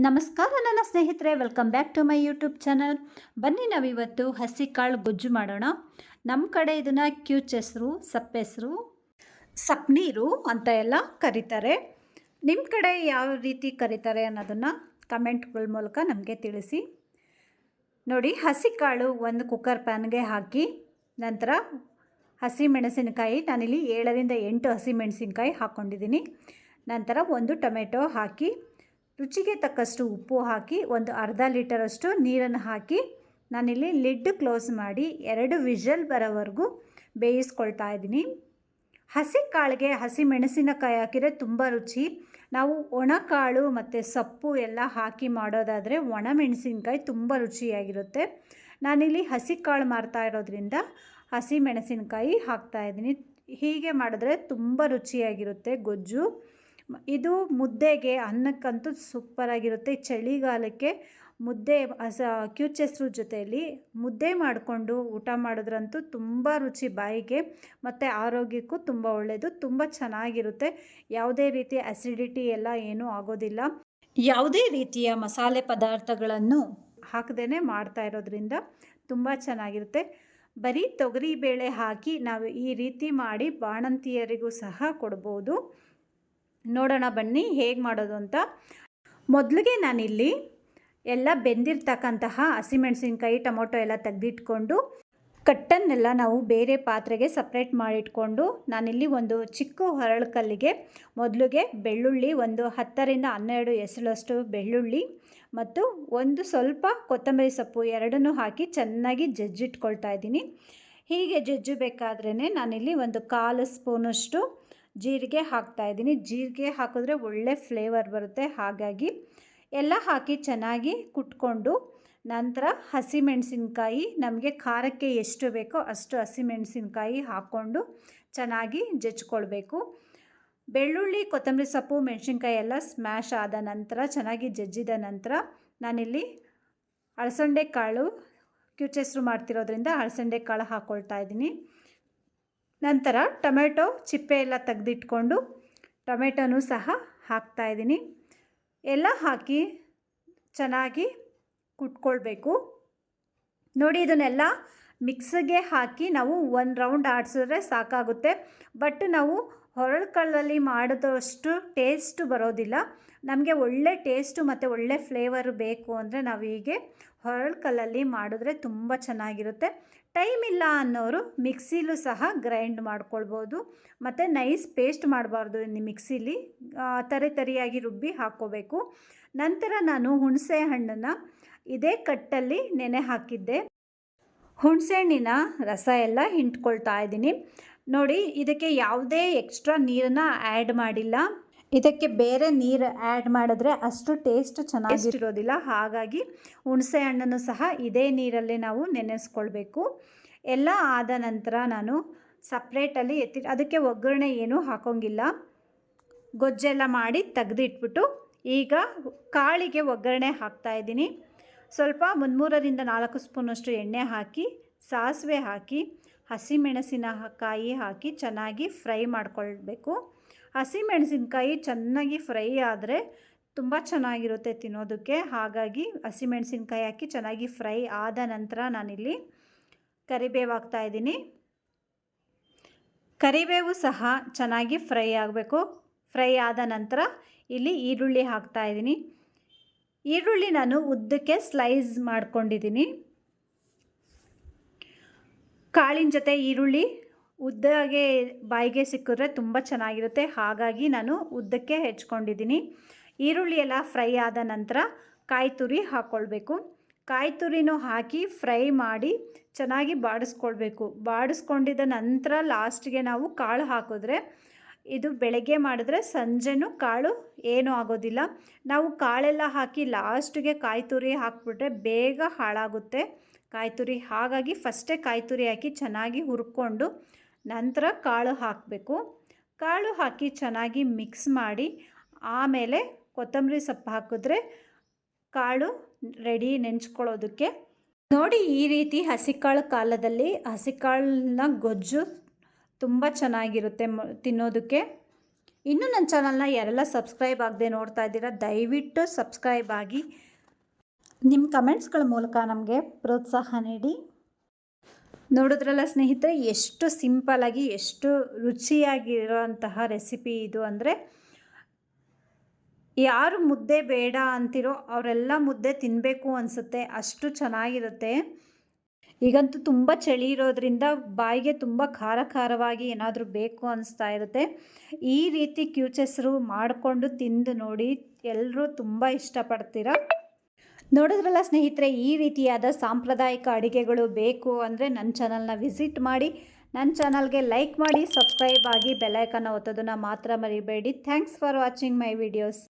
ನಮಸ್ಕಾರ ನನ್ನ ಸ್ನೇಹಿತರೆ, welcome back to my YouTube channel. ಬನ್ನಿ ನಾವಿವತ್ತು ಹಸಿ ಕಾಳು ಗೊಜ್ಜು ಮಾಡೋಣ. ನಮ್ಮ ಕಡೆ ಇದನ್ನು ಕ್ಯೂಚೆಸ್ರು, ಸಪ್ಪೆಸರು, ಸಪ್ನೀರು ಅಂತ ಎಲ್ಲ ಕರೀತಾರೆ. ನಿಮ್ಮ ಕಡೆ ಯಾವ ರೀತಿ ಕರೀತಾರೆ ಅನ್ನೋದನ್ನು ಕಮೆಂಟ್ಗಳ ಮೂಲಕ ನಮಗೆ ತಿಳಿಸಿ. ನೋಡಿ, ಹಸಿ ಕಾಳು ಒಂದು ಕುಕ್ಕರ್ ಪ್ಯಾನ್ಗೆ ಹಾಕಿ ನಂತರ ಹಸಿಮೆಣಸಿನಕಾಯಿ, ನಾನಿಲ್ಲಿ 7ರಿಂದ 8 ಹಸಿಮೆಣಸಿನಕಾಯಿ ಹಾಕ್ಕೊಂಡಿದ್ದೀನಿ. ನಂತರ ಒಂದು ಟೊಮೆಟೊ ಹಾಕಿ ರುಚಿಗೆ ತಕ್ಕಷ್ಟು ಉಪ್ಪು ಹಾಕಿ ಒಂದು ಅರ್ಧ ಲೀಟರಷ್ಟು ನೀರನ್ನು ಹಾಕಿ ನಾನಿಲ್ಲಿ ಲಿಡ್ ಕ್ಲೋಸ್ ಮಾಡಿ 2 ವಿಷಲ್ ಬರೋವರೆಗೂ ಬೇಯಿಸ್ಕೊಳ್ತಾ ಇದ್ದೀನಿ. ಹಸಿ ಕಾಳಿಗೆ ಹಸಿ ಮೆಣಸಿನಕಾಯಿ ಹಾಕಿದರೆ ತುಂಬ ರುಚಿ. ನಾವು ಒಣಕಾಳು ಮತ್ತು ಸೊಪ್ಪು ಎಲ್ಲ ಹಾಕಿ ಮಾಡೋದಾದರೆ ಒಣ ಮೆಣಸಿನಕಾಯಿ ತುಂಬ ರುಚಿಯಾಗಿರುತ್ತೆ. ನಾನಿಲ್ಲಿ ಹಸಿ ಕಾಳು ಮಾರ್ತಾ ಇರೋದ್ರಿಂದ ಹಸಿ ಮೆಣಸಿನಕಾಯಿ ಹಾಕ್ತಾಯಿದ್ದೀನಿ. ಹೀಗೆ ಮಾಡಿದ್ರೆ ತುಂಬ ರುಚಿಯಾಗಿರುತ್ತೆ ಗೊಜ್ಜು. ಇದು ಮುದ್ದೆಗೆ, ಅನ್ನಕ್ಕಂತೂ ಸೂಪರಾಗಿರುತ್ತೆ. ಚಳಿಗಾಲಕ್ಕೆ ಮುದ್ದೆ ಕ್ಯೂಚೆಸ್ರು ಜೊತೆಯಲ್ಲಿ ಮುದ್ದೆ ಮಾಡಿಕೊಂಡು ಊಟ ಮಾಡಿದ್ರಂತೂ ತುಂಬ ರುಚಿ ಬಾಯಿಗೆ, ಮತ್ತು ಆರೋಗ್ಯಕ್ಕೂ ತುಂಬ ಒಳ್ಳೆಯದು. ತುಂಬ ಚೆನ್ನಾಗಿರುತ್ತೆ. ಯಾವುದೇ ರೀತಿಯ ಅಸಿಡಿಟಿ ಎಲ್ಲ ಏನೂ ಆಗೋದಿಲ್ಲ. ಯಾವುದೇ ರೀತಿಯ ಮಸಾಲೆ ಪದಾರ್ಥಗಳನ್ನು ಹಾಕದೇ ಮಾಡ್ತಾ ಇರೋದ್ರಿಂದ ತುಂಬ ಚೆನ್ನಾಗಿರುತ್ತೆ. ಬರೀ ತೊಗರಿಬೇಳೆ ಹಾಕಿ ನಾವು ಈ ರೀತಿ ಮಾಡಿ ಬಾಣಂತಿಯರಿಗೂ ಸಹ ಕೊಡ್ಬೋದು. ನೋಡೋಣ ಬನ್ನಿ ಹೇಗೆ ಮಾಡೋದು ಅಂತ. ಮೊದಲಿಗೆ ನಾನಿಲ್ಲಿ ಎಲ್ಲ ಬೆಂದಿರ್ತಕ್ಕಂತಹ ಹಸಿಮೆಣಸಿನ್ಕಾಯಿ, ಟೊಮೊಟೊ ಎಲ್ಲ ತೆಗೆದಿಟ್ಕೊಂಡು ಕಟ್ಟನ್ನೆಲ್ಲ ನಾವು ಬೇರೆ ಪಾತ್ರೆಗೆ ಸಪ್ರೇಟ್ ಮಾಡಿಟ್ಕೊಂಡು, ನಾನಿಲ್ಲಿ ಒಂದು ಚಿಕ್ಕ ಹರಳುಕಲ್ಲಿಗೆ ಮೊದಲಿಗೆ ಬೆಳ್ಳುಳ್ಳಿ, ಒಂದು 10ರಿಂದ 12 ಎಸಳಷ್ಟು ಬೆಳ್ಳುಳ್ಳಿ ಮತ್ತು ಒಂದು ಸ್ವಲ್ಪ ಕೊತ್ತಂಬರಿ ಸೊಪ್ಪು ಎರಡನ್ನೂ ಹಾಕಿ ಚೆನ್ನಾಗಿ ಜಜ್ಜಿಟ್ಕೊಳ್ತಾ ಇದ್ದೀನಿ. ಹೀಗೆ ಜಜ್ಜಬೇಕಾದ್ರೇ ನಾನಿಲ್ಲಿ ಒಂದು 1/4 ಸ್ಪೂನಷ್ಟು ಜೀರಿಗೆ ಹಾಕ್ತಾಯಿದ್ದೀನಿ. ಜೀರಿಗೆ ಹಾಕಿದ್ರೆ ಒಳ್ಳೆ ಫ್ಲೇವರ್ ಬರುತ್ತೆ. ಹಾಗಾಗಿ ಎಲ್ಲ ಹಾಕಿ ಚೆನ್ನಾಗಿ ಕುಟ್ಕೊಂಡು ನಂತರ ಹಸಿಮೆಣಸಿನ್ಕಾಯಿ, ನಮಗೆ ಖಾರಕ್ಕೆ ಎಷ್ಟು ಬೇಕೋ ಅಷ್ಟು ಹಸಿಮೆಣಸಿನ್ಕಾಯಿ ಹಾಕ್ಕೊಂಡು ಚೆನ್ನಾಗಿ ಜಜ್ಕೊಳ್ಬೇಕು. ಬೆಳ್ಳುಳ್ಳಿ, ಕೊತ್ತಂಬರಿ ಸೊಪ್ಪು, ಮೆಣಸಿನ್ಕಾಯಿ ಎಲ್ಲ ಸ್ಮ್ಯಾಶ್ ಆದ ನಂತರ, ಚೆನ್ನಾಗಿ ಜಜ್ಜಿದ ನಂತರ ನಾನಿಲ್ಲಿ ಅಲಸಂದೆ ಕಾಳು, ಕ್ಯೂಚೆಸ್ರು ಮಾಡ್ತಿರೋದ್ರಿಂದ ಅಲಸಂದೆ ಕಾಳು ಹಾಕ್ಕೊಳ್ತಾ ಇದ್ದೀನಿ. ನಂತರ ಟೊಮೆಟೊ ಚಿಪ್ಪೆ ಎಲ್ಲ ತೆಗೆದಿಟ್ಕೊಂಡು ಟೊಮೆಟೊನೂ ಸಹ ಹಾಕ್ತಾಯಿದ್ದೀನಿ. ಎಲ್ಲ ಹಾಕಿ ಚೆನ್ನಾಗಿ ಕುಟ್ಕೊಳ್ಬೇಕು. ನೋಡಿ, ಇದನ್ನೆಲ್ಲ ಮಿಕ್ಸಿಗೆ ಹಾಕಿ ನಾವು 1 ರೌಂಡ್ ಆಡಿಸಿದ್ರೆ ಸಾಕಾಗುತ್ತೆ. ಬಟ್ ನಾವು ಹೊರಳ್ಕಲ್ಲಲ್ಲಿ ಮಾಡಿದಷ್ಟು ಟೇಸ್ಟ್ ಬರೋದಿಲ್ಲ. ನಮಗೆ ಒಳ್ಳೆ ಟೇಸ್ಟು ಮತ್ತು ಒಳ್ಳೆ ಫ್ಲೇವರು ಬೇಕು ಅಂದರೆ ನಾವು ಹೀಗೆ ಹೊರಳ್ಕಲ್ಲಲ್ಲಿ ಮಾಡಿದ್ರೆ ತುಂಬ ಚೆನ್ನಾಗಿರುತ್ತೆ. ಟೈಮ್ ಇಲ್ಲ ಅನ್ನೋರು ಮಿಕ್ಸಿಲೂ ಸಹ ಗ್ರೈಂಡ್ ಮಾಡ್ಕೊಳ್ಬೋದು. ಮತ್ತು ನೈಸ್ ಪೇಸ್ಟ್ ಮಾಡಬಾರ್ದು, ಮಿಕ್ಸಿಲಿ ತರಿಯಾಗಿ ರುಬ್ಬಿ ಹಾಕ್ಕೋಬೇಕು. ನಂತರ ನಾನು ಹುಣಸೆ ಹಣ್ಣನ್ನು ಇದೇ ಕಟ್ಟಲ್ಲಿ ನೆನೆ ಹಾಕಿದ್ದೆ. ಹುಣಸೆ ಹಣ್ಣಿನ ರಸ ಎಲ್ಲ ಹಿಂಡ್ಕೊಳ್ತಾ ಇದ್ದೀನಿ. ನೋಡಿ, ಇದಕ್ಕೆ ಯಾವುದೇ ಎಕ್ಸ್ಟ್ರಾ ನೀರನ್ನು ಆ್ಯಡ್ ಮಾಡಿಲ್ಲ. ಇದಕ್ಕೆ ಬೇರೆ ನೀರು ಆ್ಯಡ್ ಮಾಡಿದ್ರೆ ಅಷ್ಟು ಟೇಸ್ಟ್ ಚೆನ್ನಾಗಿರೋದಿಲ್ಲ. ಹಾಗಾಗಿ ಹುಣಸೆ ಹಣ್ಣನ್ನು ಸಹ ಇದೇ ನೀರಲ್ಲೇ ನಾವು ನೆನೆಸ್ಕೊಳ್ಬೇಕು. ಎಲ್ಲ ಆದ ನಂತರ ನಾನು ಸಪ್ರೇಟಲ್ಲಿ ಅದಕ್ಕೆ ಒಗ್ಗರಣೆ ಏನೂ ಹಾಕೋಂಗಿಲ್ಲ. ಗೊಜ್ಜೆಲ್ಲ ಮಾಡಿ ತೆಗೆದಿಟ್ಬಿಟ್ಟು ಈಗ ಕಾಳಿಗೆ ಒಗ್ಗರಣೆ ಹಾಕ್ತಾಯಿದ್ದೀನಿ. ಸ್ವಲ್ಪ 3ರಿಂದ 4 ಸ್ಪೂನಷ್ಟು ಎಣ್ಣೆ ಹಾಕಿ, ಸಾಸಿವೆ ಹಾಕಿ, ಹಸಿಮೆಣಸಿನಕಾಯಿ ಹಾಕಿ ಚೆನ್ನಾಗಿ ಫ್ರೈ ಮಾಡ್ಕೊಳ್ಬೇಕು. ಹಸಿಮೆಣಸಿನ್ಕಾಯಿ ಚೆನ್ನಾಗಿ ಫ್ರೈ ಆದರೆ ತುಂಬ ಚೆನ್ನಾಗಿರುತ್ತೆ ತಿನ್ನೋದಕ್ಕೆ. ಹಾಗಾಗಿ ಹಸಿಮೆಣಸಿನ್ಕಾಯಿ ಹಾಕಿ ಚೆನ್ನಾಗಿ ಫ್ರೈ ಆದ ನಂತರ ನಾನಿಲ್ಲಿ ಕರಿಬೇವು ಹಾಕ್ತಾಯಿದ್ದೀನಿ. ಕರಿಬೇವು ಸಹ ಚೆನ್ನಾಗಿ ಫ್ರೈ ಆಗಬೇಕು. ಫ್ರೈ ಆದ ನಂತರ ಇಲ್ಲಿ ಈರುಳ್ಳಿ ಹಾಕ್ತಾಯಿದ್ದೀನಿ. ಈರುಳ್ಳಿ ನಾನು ಉದ್ದಕ್ಕೆ ಸ್ಲೈಸ್ ಮಾಡ್ಕೊಂಡಿದ್ದೀನಿ. ಕಾಳಿನ ಜೊತೆ ಈರುಳ್ಳಿ ಉದ್ದಾಗೆ ಬಾಯಿಗೆ ಸಿಕ್ಕಿದ್ರೆ ತುಂಬ ಚೆನ್ನಾಗಿರುತ್ತೆ. ಹಾಗಾಗಿ ನಾನು ಉದ್ದಕ್ಕೆ ಹೆಚ್ಕೊಂಡಿದ್ದೀನಿ. ಈರುಳ್ಳಿ ಎಲ್ಲ ಫ್ರೈ ಆದ ನಂತರ ಕಾಯಿ ತುರಿ ಹಾಕ್ಕೊಳ್ಬೇಕು. ಕಾಯಿ ತುರಿನೂ ಹಾಕಿ ಫ್ರೈ ಮಾಡಿ ಚೆನ್ನಾಗಿ ಬಾಡಿಸ್ಕೊಳ್ಬೇಕು. ಬಾಡಿಸ್ಕೊಂಡಿದ್ದ ನಂತರ ಲಾಸ್ಟಿಗೆ ನಾವು ಕಾಳು ಹಾಕಿದ್ರೆ, ಇದು ಬೆಳಗ್ಗೆ ಮಾಡಿದ್ರೆ ಸಂಜೆನೂ ಕಾಳು ಏನೂ ಆಗೋದಿಲ್ಲ. ನಾವು ಕಾಳೆಲ್ಲ ಹಾಕಿ ಲಾಸ್ಟಿಗೆ ಕಾಯಿ ತುರಿ ಹಾಕ್ಬಿಟ್ರೆ ಬೇಗ ಹಾಳಾಗುತ್ತೆ ಕಾಯಿ ತುರಿ. ಹಾಗಾಗಿ ಫಸ್ಟೇ ಕಾಯಿ ತುರಿ ಹಾಕಿ ಚೆನ್ನಾಗಿ ಹುರ್ಕೊಂಡು ನಂತರ ಕಾಳು ಹಾಕಬೇಕು. ಕಾಳು ಹಾಕಿ ಚೆನ್ನಾಗಿ ಮಿಕ್ಸ್ ಮಾಡಿ ಆಮೇಲೆ ಕೊತ್ತಂಬರಿ ಸೊಪ್ಪು ಹಾಕಿದ್ರೆ ಕಾಳು ರೆಡಿ ನೆಂಚ್ಕೊಳ್ಳೋದಕ್ಕೆ. ನೋಡಿ, ಈ ರೀತಿ ಹಸಿಕಾಳು ಕಾಲದಲ್ಲಿ ಹಸಿಕಾಳನ್ನ ಗೊಜ್ಜು ತುಂಬ ಚೆನ್ನಾಗಿರುತ್ತೆ ತಿನ್ನೋದಕ್ಕೆ. ಇನ್ನೂ ನನ್ನ ಚಾನಲ್ನ ಯಾರೆಲ್ಲ ಸಬ್ಸ್ಕ್ರೈಬ್ ಆಗದೆ ನೋಡ್ತಾ ಇದ್ದೀರಾ ದಯವಿಟ್ಟು ಸಬ್ಸ್ಕ್ರೈಬ್ ಆಗಿ ನಿಮ್ಮ ಕಮೆಂಟ್ಸ್ಗಳ ಮೂಲಕ ನಮಗೆ ಪ್ರೋತ್ಸಾಹ ನೀಡಿ. ನೋಡಿದ್ರಲ್ಲ ಸ್ನೇಹಿತರೆ, ಎಷ್ಟು ಸಿಂಪಲ್ಲಾಗಿ ಎಷ್ಟು ರುಚಿಯಾಗಿರೋಂತಹ ರೆಸಿಪಿ ಇದು ಅಂದರೆ, ಯಾರು ಮುದ್ದೆ ಬೇಡ ಅಂತಿರೋ ಅವರೆಲ್ಲ ಮುದ್ದೆ ತಿನ್ನಬೇಕು ಅನಿಸುತ್ತೆ, ಅಷ್ಟು ಚೆನ್ನಾಗಿರುತ್ತೆ. ಈಗಂತೂ ತುಂಬ ಚಳಿ ಇರೋದ್ರಿಂದ ಬಾಯಿಗೆ ತುಂಬ ಖಾರ ಖಾರವಾಗಿ ಏನಾದರೂ ಬೇಕು ಅನಿಸ್ತಾ ಇರುತ್ತೆ. ಈ ರೀತಿ ಕ್ಯೂಚೆಸ್ರು ಮಾಡಿಕೊಂಡು ತಿಂದು ನೋಡಿ, ಎಲ್ಲರೂ ತುಂಬ ಇಷ್ಟಪಡ್ತೀರ. ನೋಡಿದ್ರಲ್ಲ ಸ್ನೇಹಿತರೆ, ಈ ರೀತಿಯಾದ ಸಾಂಪ್ರದಾಯಿಕ ಅಡುಗೆಗಳು ಬೇಕು ಅಂದರೆ ನನ್ನ ಚಾನಲ್ನ ವಿಸಿಟ್ ಮಾಡಿ. ನನ್ನ ಚಾನಲ್ಗೆ ಲೈಕ್ ಮಾಡಿ, ಸಬ್ಸ್ಕ್ರೈಬ್ ಆಗಿ, ಬೆಲ್ ಐಕಾನ್ ಒತ್ತೋದನ್ನು ಮಾತ್ರ ಮರಿಬೇಡಿ. Thanks for watching my videos.